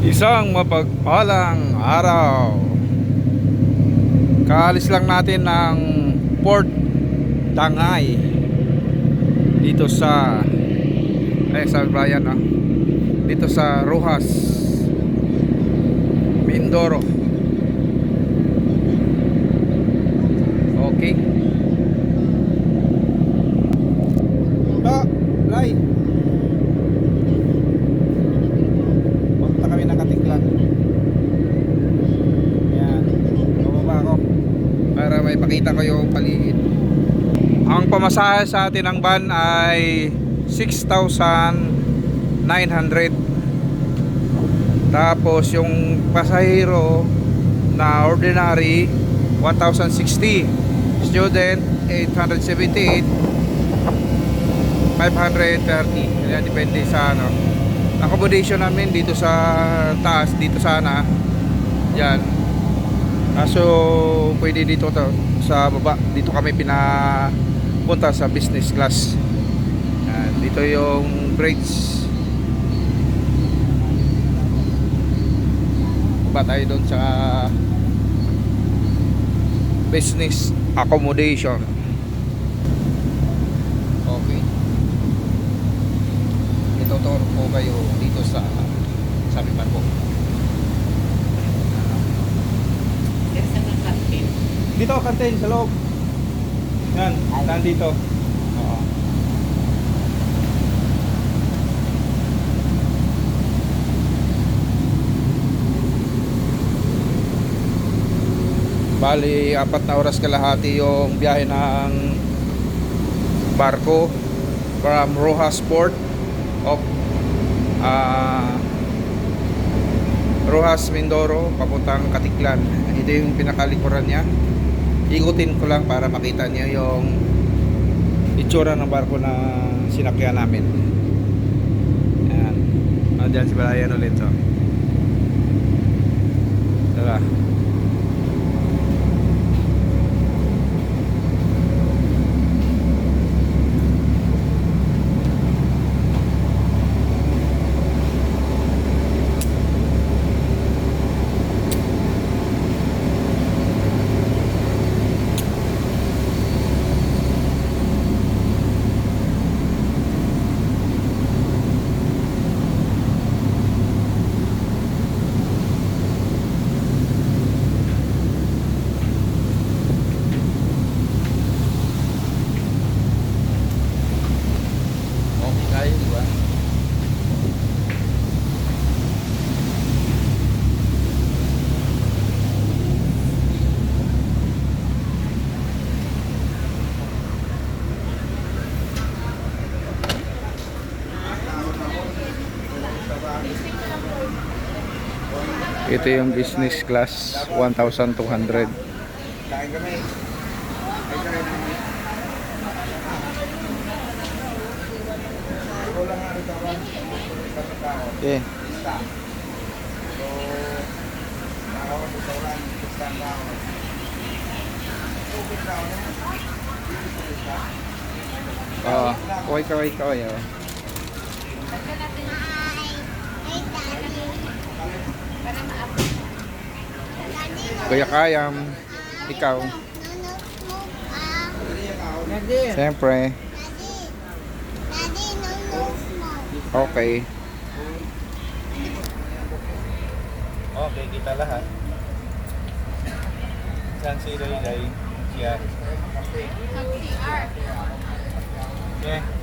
Isang mapagpalang araw. Kaalis lang natin ng Port Dangay dito sa San Brian, no? Dito sa Rojas, Mindoro. Okay. Lai. Punta kami ng Katiklan. Yan. Bumaba ako para may pakita ko yung paligid. Ang pamasahe sa atin ng van ay 6,900. Tapos yung pasahero na ordinary 1,060. Student 878. 530. Kaya depende sa ano. Accommodation namin dito sa taas, dito sana. Yan. Kaso pwede dito to, sa baba. Dito kami pinapunta sa business class. Yan. Dito yung bridge. Baba tayo doon sa business accommodation. Okay. Ituturo ko kayo dito sa sabipan ko. Dito kantin sa loob. Yan, nandito. Oo. Bali, 4 na oras kalahati yung biyahe ng barko from Rojas Port of Rojas, Mindoro papuntang Katiklan. Ito yung pinakalikuran niya. Ikutin ko lang para makita niyo yung itsura ng barko na sinakyan namin. Yan. Diyan si Balayan ulit, so. Tara. Ito yung business class 1,200. Okay. Kaway. Kuya Kayam, ikaw. Siyempre. Okay. Okay, kita lahat. Saan si Ray? Siya. Okay.